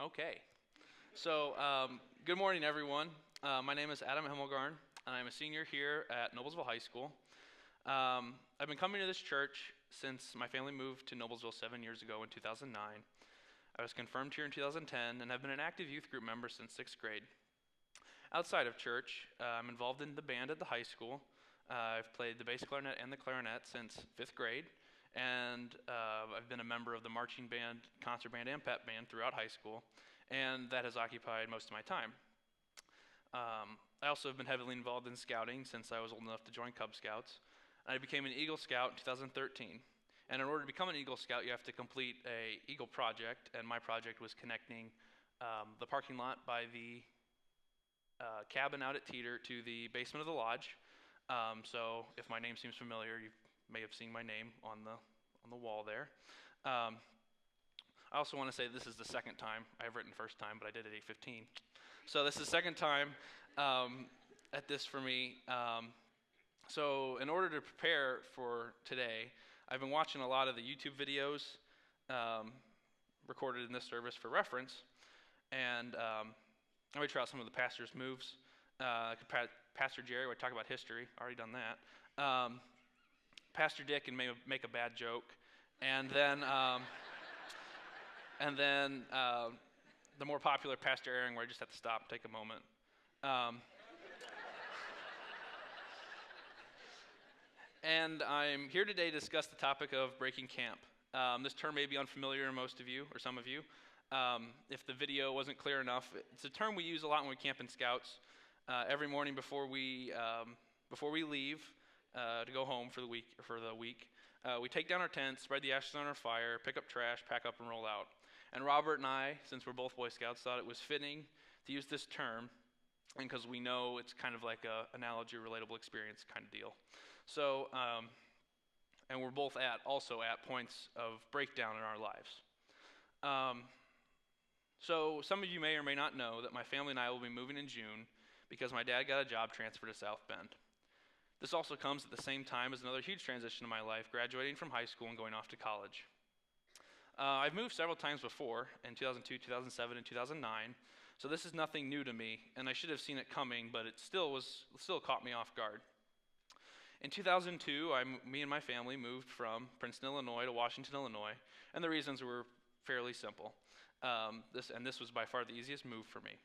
Okay. So, good morning, everyone. My name is Adam Hemmelgarn, and I'm a senior here at Noblesville High School. I've been coming to this church since my family moved to Noblesville 7 years ago in 2009. I was confirmed here in 2010, and have been an active youth group member since 6th grade. Outside of church, I'm involved in the band at the high school. I've played the bass clarinet and the clarinet since 5th grade, and I've been a member of the marching band, concert band, and pep band throughout high school, and that has occupied most of my time. I also have been heavily involved in scouting since I was old enough to join Cub Scouts. I became an Eagle Scout in 2013, and in order to become an Eagle Scout, you have to complete a Eagle project, and my project was connecting the parking lot by the cabin out at Teeter to the basement of the lodge. So if my name seems familiar, you may have seen my name on the wall there. I also want to say this is the second time. I've written first time, but I did it at 8:15. So this is the second time at this for me. So in order to prepare for today, I've been watching a lot of the YouTube videos recorded in this service for reference, and I'm going to try out some of the pastor's moves. Pastor Jerry would talk about history. Already done that. Pastor Dick can make a bad joke, and then the more popular Pastor Aaron, where I just have to stop and take a moment. And I'm here today to discuss the topic of breaking camp. This term may be unfamiliar to most of you, or some of you. If the video wasn't clear enough, it's a term we use a lot when we camp in Scouts. Every morning before we leave to go home for the week, we take down our tents, spread the ashes on our fire, pick up trash, pack up, and roll out. And Robert and I, since we're both Boy Scouts, thought it was fitting to use this term, and because we know it's kind of like a analogy, relatable experience kind of deal. So, and we're both also at points of breakdown in our lives. So some of you may or may not know that my family and I will be moving in June because my dad got a job transfer to South Bend. This also comes at the same time as another huge transition in my life, graduating from high school and going off to college. I've moved several times before, in 2002, 2007, and 2009, so this is nothing new to me, and I should have seen it coming, but it still caught me off guard. In 2002, me and my family moved from Princeton, Illinois to Washington, Illinois, and the reasons were fairly simple. This was by far the easiest move for me.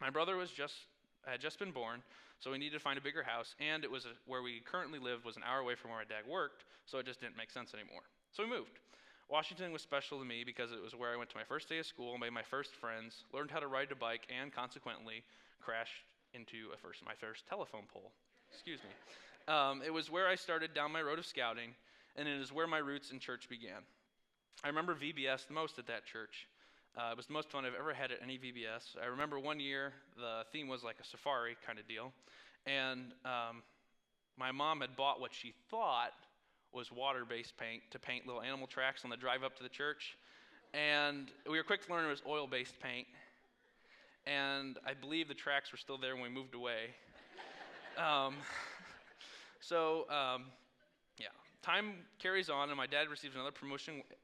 My brother had just been born, so we needed to find a bigger house, and it was where we currently lived was an hour away from where my dad worked, so it just didn't make sense anymore. So we moved. Washington was special to me because it was where I went to my first day of school, made my first friends, learned how to ride a bike, and consequently crashed into my first telephone pole. Excuse me. It was where I started down my road of scouting, and it is where my roots in church began. I remember VBS the most at that church. It was the most fun I've ever had at any VBS. I remember one year the theme was like a safari kind of deal, and my mom had bought what she thought was water-based paint to paint little animal tracks on the drive up to the church, and we were quick to learn it was oil-based paint, and I believe the tracks were still there when we moved away. Time carries on, and my dad receives another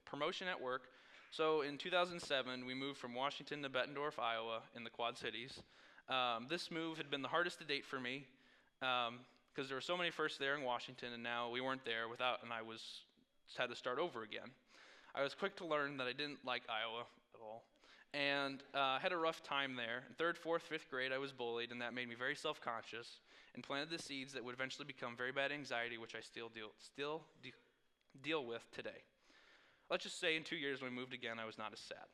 promotion at work. So in 2007, we moved from Washington to Bettendorf, Iowa, in the Quad Cities. This move had been the hardest to date for me because there were so many firsts there in Washington, and now we weren't there and I had to start over again. I was quick to learn that I didn't like Iowa at all, and had a rough time there. In 3rd, 4th, 5th grade, I was bullied, and that made me very self-conscious and planted the seeds that would eventually become very bad anxiety, which I still deal with today. Let's just say in 2 years when we moved again, I was not as sad.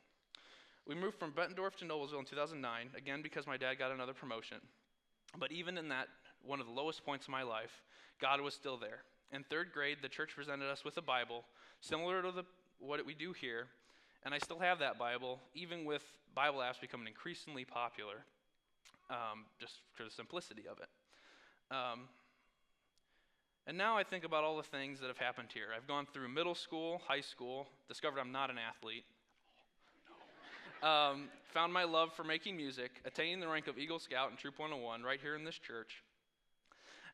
We moved from Bettendorf to Noblesville in 2009, again because my dad got another promotion. But even in that, one of the lowest points of my life, God was still there. In 3rd grade, the church presented us with a Bible, similar to what we do here, and I still have that Bible, even with Bible apps becoming increasingly popular, just for the simplicity of it. And now I think about all the things that have happened here. I've gone through middle school, high school, discovered I'm not an athlete, found my love for making music, attaining the rank of Eagle Scout in Troop 101 right here in this church,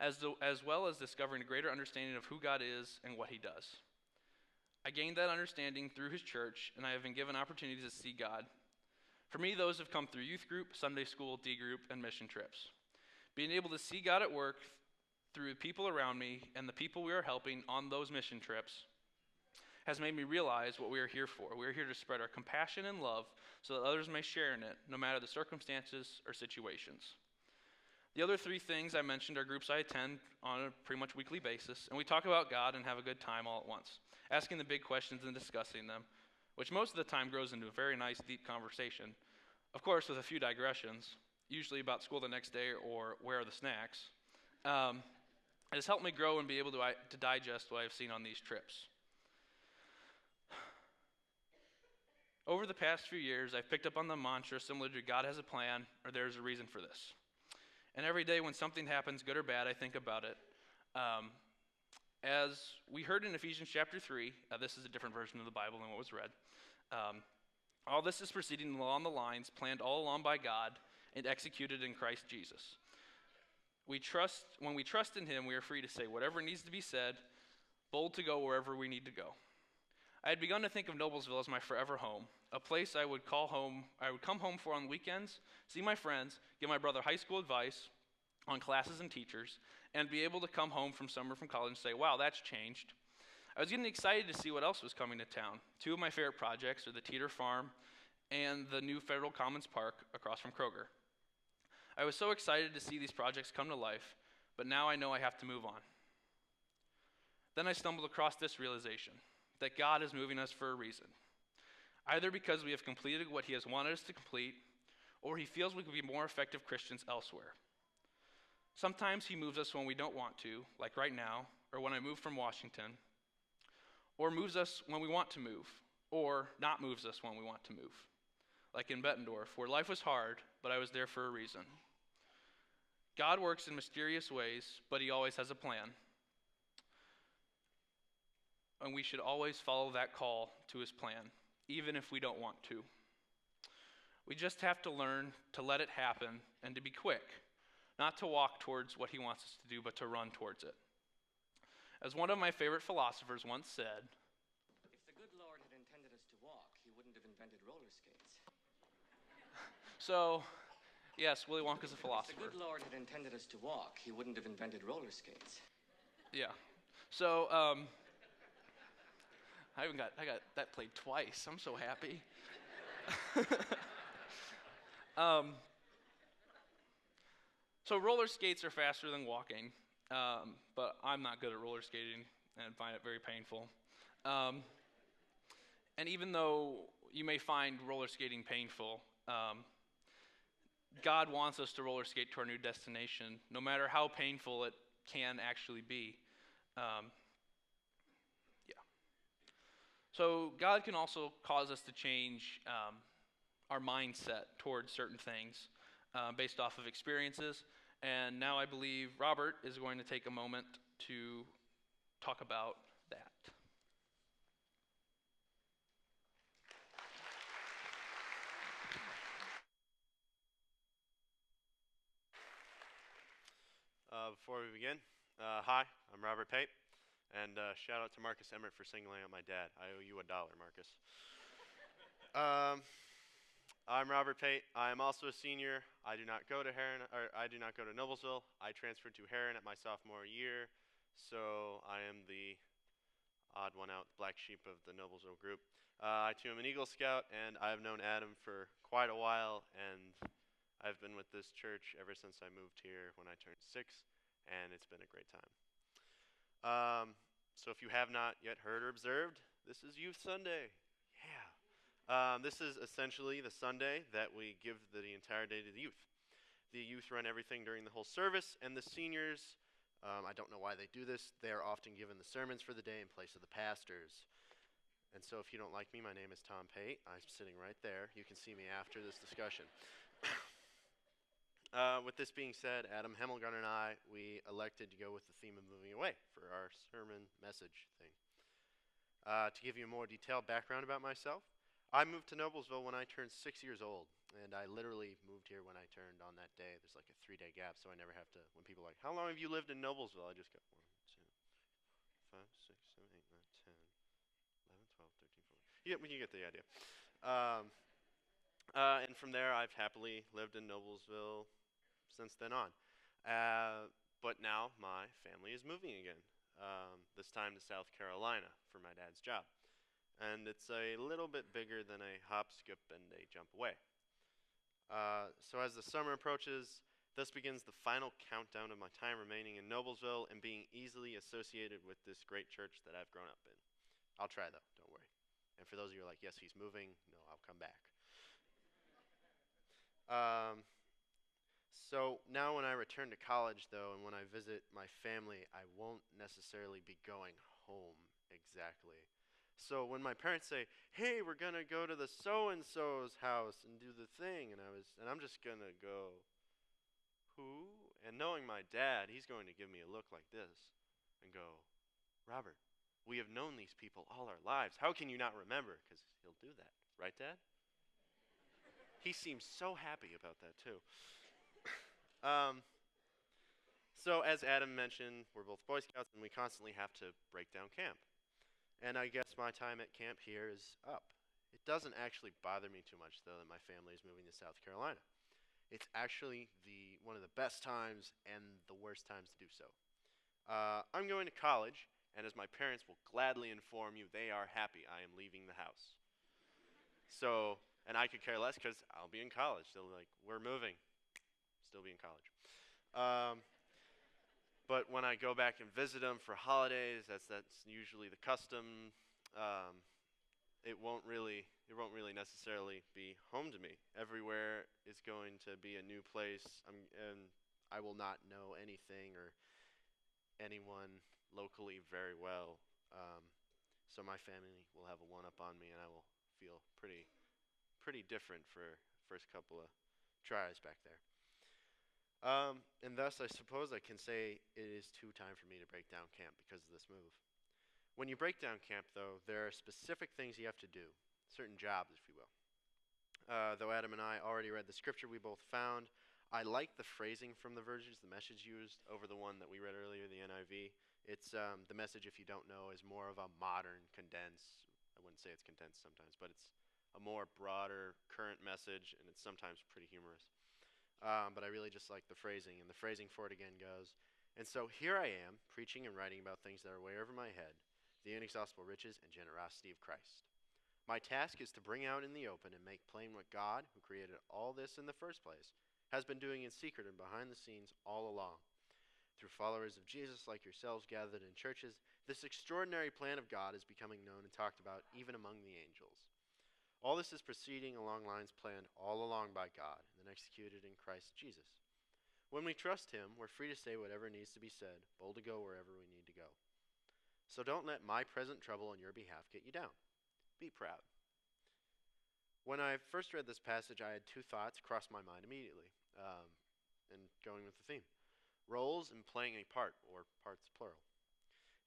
as well as discovering a greater understanding of who God is and what he does. I gained that understanding through his church, and I have been given opportunities to see God. For me, those have come through youth group, Sunday school, D group, and mission trips. Being able to see God at work through people around me and the people we are helping on those mission trips has made me realize what we are here for. We are here to spread our compassion and love so that others may share in it, no matter the circumstances or situations. The other three things I mentioned are groups I attend on a pretty much weekly basis, and we talk about God and have a good time all at once, asking the big questions and discussing them, which most of the time grows into a very nice, deep conversation, of course with a few digressions, usually about school the next day or where are the snacks. It has helped me grow and be able to digest what I've seen on these trips. Over the past few years, I've picked up on the mantra similar to God has a plan or there's a reason for this. And every day when something happens, good or bad, I think about it. As we heard in Ephesians chapter 3, this is a different version of the Bible than what was read. All this is proceeding along the lines planned all along by God and executed in Christ Jesus. When we trust in him, we are free to say whatever needs to be said, bold to go wherever we need to go. I had begun to think of Noblesville as my forever home, a place I would call home. I would come home for on weekends, see my friends, give my brother high school advice on classes and teachers, and be able to come home from summer from college and say, wow, that's changed. I was getting excited to see what else was coming to town. Two of my favorite projects are the Teeter Farm and the new Federal Commons Park across from Kroger. I was so excited to see these projects come to life, but now I know I have to move on. Then I stumbled across this realization, that God is moving us for a reason. Either because we have completed what he has wanted us to complete, or he feels we could be more effective Christians elsewhere. Sometimes he moves us when we don't want to, like right now, or when I moved from Washington, or moves us when we want to move, or not moves us when we want to move, like in Bettendorf, where life was hard, but I was there for a reason. God works in mysterious ways, but he always has a plan. And we should always follow that call to his plan, even if we don't want to. We just have to learn to let it happen and to be quick, not to walk towards what he wants us to do, but to run towards it. As one of my favorite philosophers once said, if the good Lord had intended us to walk, he wouldn't have invented roller skates. So, yes, Willy Wonka's a philosopher. If the good Lord had intended us to walk, he wouldn't have invented roller skates. Yeah. So, I got that played twice. I'm so happy. So roller skates are faster than walking, but I'm not good at roller skating and find it very painful. And even though you may find roller skating painful, God wants us to roller skate to our new destination, no matter how painful it can actually be. So God can also cause us to change our mindset towards certain things based off of experiences. And now I believe Robert is going to take a moment to talk about that. Before we begin, hi, I'm Robert Pate. And shout out to Marcus Emmert for singling out my dad. I owe you $1, Marcus. I'm Robert Pate. I am also a senior. I do not go to Noblesville. I transferred to Heron at my sophomore year, so I am the odd one out, black sheep of the Noblesville group. I too am an Eagle Scout, and I have known Adam for quite a while, and I've been with this church ever since I moved here when I turned 6, and it's been a great time. So if you have not yet heard or observed, this is Youth Sunday. Yeah. This is essentially the Sunday that we give the entire day to the youth. The youth run everything during the whole service, and the seniors, I don't know why they do this, they are often given the sermons for the day in place of the pastors. And so if you don't like me, my name is Tom Pate. I'm sitting right there. You can see me after this discussion. With this being said, Adam Hemmelgarn and I, we elected to go with the theme of moving away for our sermon message thing. To give you a more detailed background about myself, I moved to Noblesville when I turned 6 years old, and I literally moved here when I turned on that day. There's like a 3-day gap, so I never have to, when people are like, how long have you lived in Noblesville? I just go 1, 2, 5, 6, 7, 8, 9, 10, 11, 12, 13, 14. Yeah, you get the idea. And from there, I've happily lived in Noblesville since then on. But now my family is moving again, this time to South Carolina for my dad's job. And it's a little bit bigger than a hop, skip, and a jump away. So as the summer approaches, this begins the final countdown of my time remaining in Noblesville and being easily associated with this great church that I've grown up in. I'll try though, don't worry. And for those of you who are like, yes, he's moving, no, I'll come back. So now when I return to college though, and when I visit my family, I won't necessarily be going home exactly. So when my parents say, "Hey, we're gonna go to the so-and-so's house and do the thing," and I'm just gonna go, "Who?" And knowing my dad, he's going to give me a look like this and go, "Robert, we have known these people all our lives. How can you not remember?" Because he'll do that, right, Dad? He seems so happy about that too. So as Adam mentioned, we're both Boy Scouts, and we constantly have to break down camp. And I guess my time at camp here is up. It doesn't actually bother me too much, though, that my family is moving to South Carolina. It's actually one of the best times and the worst times to do so. I'm going to college, and as my parents will gladly inform you, they are happy I am leaving the house. So, and I could care less because I'll be in college. They'll be like, "We're moving." Still be in college. But when I go back and visit them for holidays, that's usually the custom. It won't really necessarily be home to me. Everywhere is going to be a new place, and I will not know anything or anyone locally very well. So my family will have a one-up on me, and I will feel pretty different for first couple of tries back there. And thus, I suppose I can say it is time for me to break down camp because of this move. When you break down camp, though, there are specific things you have to do, certain jobs, if you will. Though Adam and I already read the scripture we both found, I like the phrasing from the versions, the Message used over the one that we read earlier, the NIV. It's the Message, if you don't know, is more of a modern, condensed. I wouldn't say it's condensed sometimes, but it's a more broader, current message, and it's sometimes pretty humorous. But I really just like the phrasing, and the phrasing for it again goes, "And so here I am, preaching and writing about things that are way over my head, the inexhaustible riches and generosity of Christ. My task is to bring out in the open and make plain what God, who created all this in the first place, has been doing in secret and behind the scenes all along. Through followers of Jesus like yourselves gathered in churches, this extraordinary plan of God is becoming known and talked about even among the angels. All this is proceeding along lines planned all along by God and then executed in Christ Jesus. When we trust Him, we're free to say whatever needs to be said, bold to go wherever we need to go. So don't let my present trouble on your behalf get you down. Be proud." When I first read this passage, I had two thoughts cross my mind immediately, and going with the theme. Roles and playing a part, or parts plural.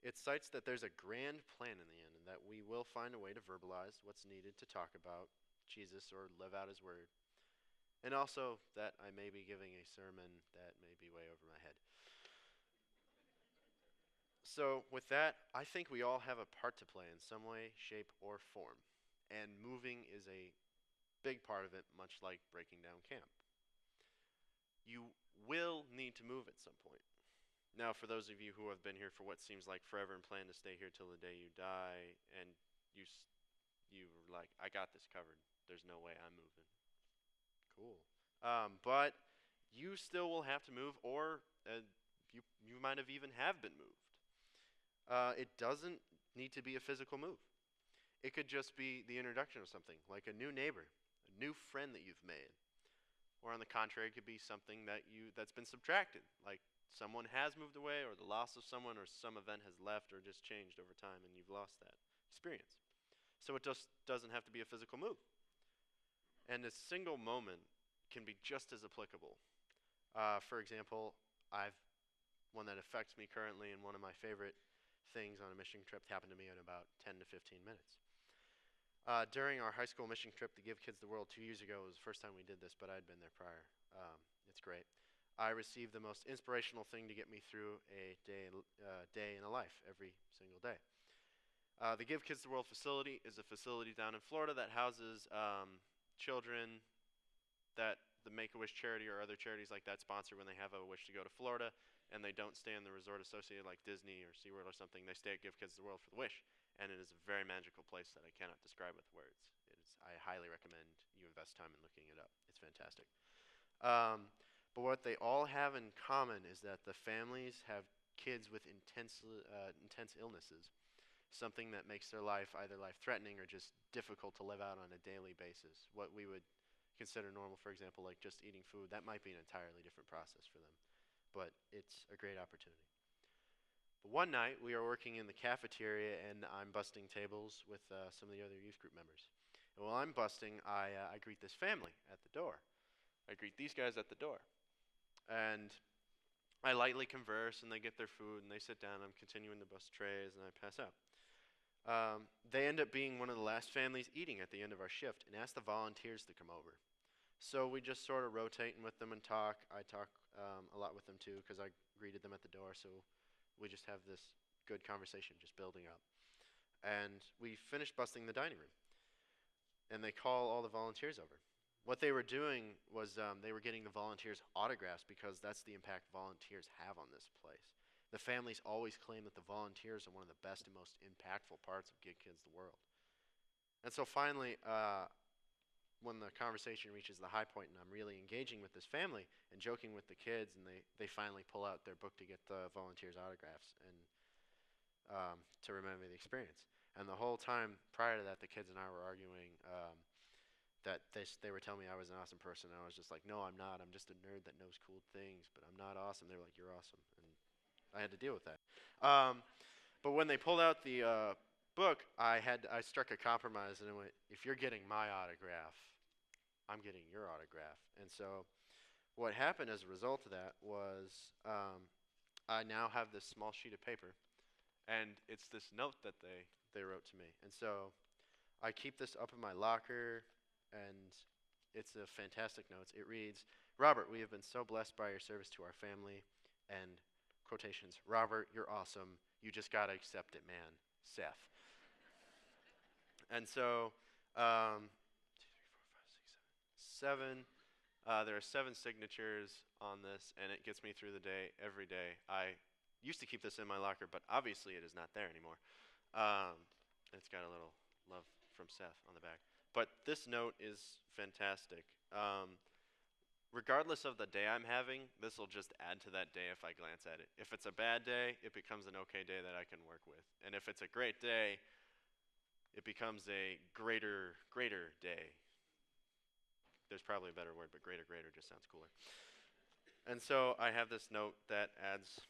It cites that there's a grand plan in the end, and that we will find a way to verbalize what's needed to talk about Jesus or live out His word. And also that I may be giving a sermon that may be way over my head. So with that, I think we all have a part to play in some way, shape, or form. And moving is a big part of it, much like breaking down camp. You will need to move at some point. Now, for those of you who have been here for what seems like forever and plan to stay here till the day you die, and you were like, "I got this covered. There's no way I'm moving." Cool. But you still will have to move, or you might have even been moved. It doesn't need to be a physical move. It could just be the introduction of something, like a new neighbor, a new friend that you've made. Or on the contrary, it could be something that's been subtracted, like someone has moved away, or the loss of someone, or some event has left or just changed over time and you've lost that experience. So it just doesn't have to be a physical move. And a single moment can be just as applicable. For example, one that affects me currently, and one of my favorite things on a mission trip happened to me in about 10 to 15 minutes. During our high school mission trip to Give Kids the World 2 years ago, it was the first time we did this, but I'd been there prior. It's great. I received the most inspirational thing to get me through a day in a life every single day. The Give Kids the World facility is a facility down in Florida that houses children that the Make-A-Wish charity or other charities like that sponsor when they have a wish to go to Florida and they don't stay in the resort associated like Disney or SeaWorld or something. They stay at Give Kids the World for the Wish. And it is a very magical place that I cannot describe with words. I highly recommend you invest time in looking it up. It's fantastic. But what they all have in common is that the families have kids with intense illnesses, something that makes their life either life-threatening or just difficult to live out on a daily basis. What we would consider normal, for example, like just eating food, that might be an entirely different process for them. But it's a great opportunity. But one night, we are working in the cafeteria, and I'm busting tables with some of the other youth group members. And while I'm busting, I greet this family at the door. I greet these guys at the door. And I lightly converse, and they get their food, and they sit down. I'm continuing to bust trays, and I pass out. They end up being one of the last families eating at the end of our shift and ask the volunteers to come over. So we just sort of rotating with them and talk. I talk a lot with them too because I greeted them at the door. So we just have this good conversation just building up. And we finished busting the dining room. And they call all the volunteers over. What they were doing was they were getting the volunteers' autographs because that's the impact volunteers have on this place. The families always claim that the volunteers are one of the best and most impactful parts of Give Kids the World. And so finally, when the conversation reaches the high point and I'm really engaging with this family and joking with the kids, and they finally pull out their book to get the volunteers' autographs and to remember the experience. And the whole time prior to that, the kids and I were arguing that they were telling me I was an awesome person. And I was just like, no, I'm not. I'm just a nerd that knows cool things, but I'm not awesome. They were like, you're awesome. And I had to deal with that. But when they pulled out the book, I struck a compromise, and I went, if you're getting my autograph, I'm getting your autograph. And so what happened as a result of that was I now have this small sheet of paper, and it's this note that they wrote to me. And so I keep this up in my locker, and it's a fantastic note. It reads, Robert, we have been so blessed by your service to our family, and quotations, Robert, you're awesome. You just got to accept it, man. Seth. And so 2, 3, 4, 5, 6, 7. There are 7 signatures on this, and it gets me through the day every day. I used to keep this in my locker, but obviously it is not there anymore. It's got a little love from Seth on the back. But this note is fantastic. Regardless of the day I'm having, this will just add to that day if I glance at it. If it's a bad day, it becomes an okay day that I can work with. And if it's a great day, it becomes a greater day. There's probably a better word, but greater just sounds cooler. And so I have this note that adds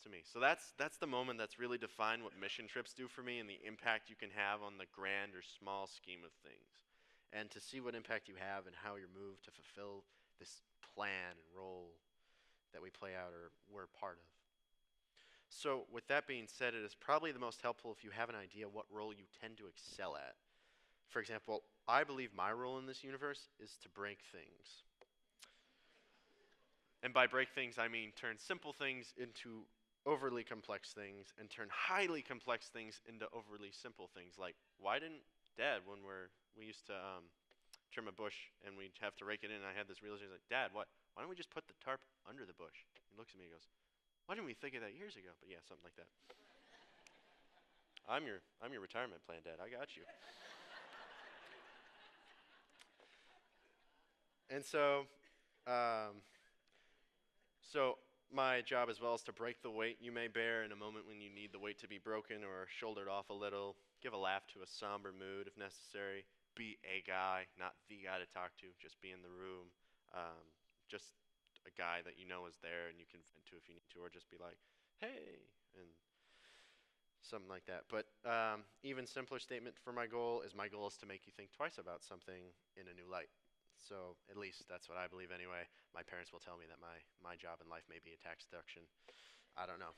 to me. So that's the moment that's really defined what mission trips do for me and the impact you can have on the grand or small scheme of things. And to see what impact you have and how you're moved to fulfill this plan and role that we play out or we're part of. So with that being said, it is probably the most helpful if you have an idea what role you tend to excel at. For example, I believe my role in this universe is to break things. And by break things, I mean turn simple things into overly complex things and turn highly complex things into overly simple things. Like, why didn't Dad, when we used to trim a bush and we'd have to rake it in, and I had this realization, like, Dad, why don't we just put the tarp under the bush? He looks at me and goes, why didn't we think of that years ago? But yeah, something like that. I'm your retirement plan, Dad. I got you. And so my job as well is to break the weight you may bear in a moment when you need the weight to be broken or shouldered off a little, give a laugh to a somber mood if necessary, be a guy, not the guy to talk to, just be in the room, just a guy that you know is there and you can vent to if you need to, or just be like, hey, and something like that. But even simpler statement for my goal is to make you think twice about something in a new light. So at least that's what I believe anyway. My parents will tell me that my job in life may be a tax deduction. I don't know.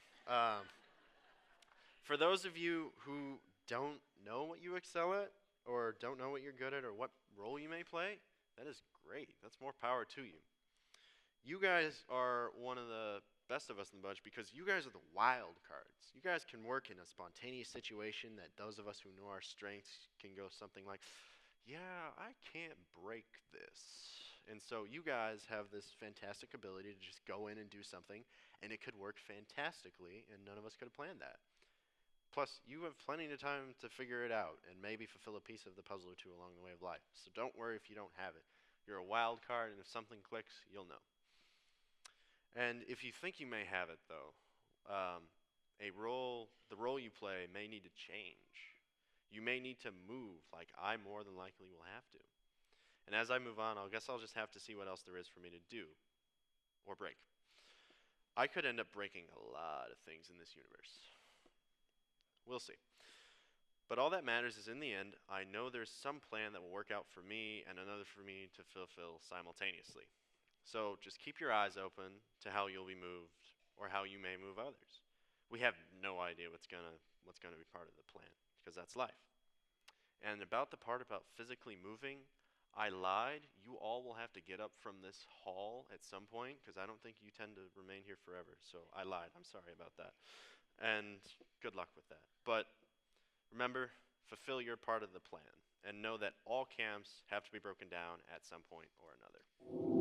For those of you who don't know what you excel at or don't know what you're good at or what role you may play, that is great. That's more power to you. You guys are one of the best of us in the bunch because you guys are the wild cards. You guys can work in a spontaneous situation that those of us who know our strengths can go something like, yeah, I can't break this. And so you guys have this fantastic ability to just go in and do something, and it could work fantastically, and none of us could have planned that. Plus, you have plenty of time to figure it out and maybe fulfill a piece of the puzzle or two along the way of life. So don't worry if you don't have it. You're a wild card, and if something clicks, you'll know. And if you think you may have it, though, the role you play may need to change. You may need to move, like I more than likely will have to. And as I move on, I guess I'll just have to see what else there is for me to do or break. I could end up breaking a lot of things in this universe. We'll see. But all that matters is in the end, I know there's some plan that will work out for me and another for me to fulfill simultaneously. So just keep your eyes open to how you'll be moved or how you may move others. We have no idea what's gonna be part of the plan, because that's life. And about the part about physically moving, I lied. You all will have to get up from this hall at some point, because I don't think you tend to remain here forever. So I lied. I'm sorry about that. And good luck with that. But remember, fulfill your part of the plan, and know that all camps have to be broken down at some point or another.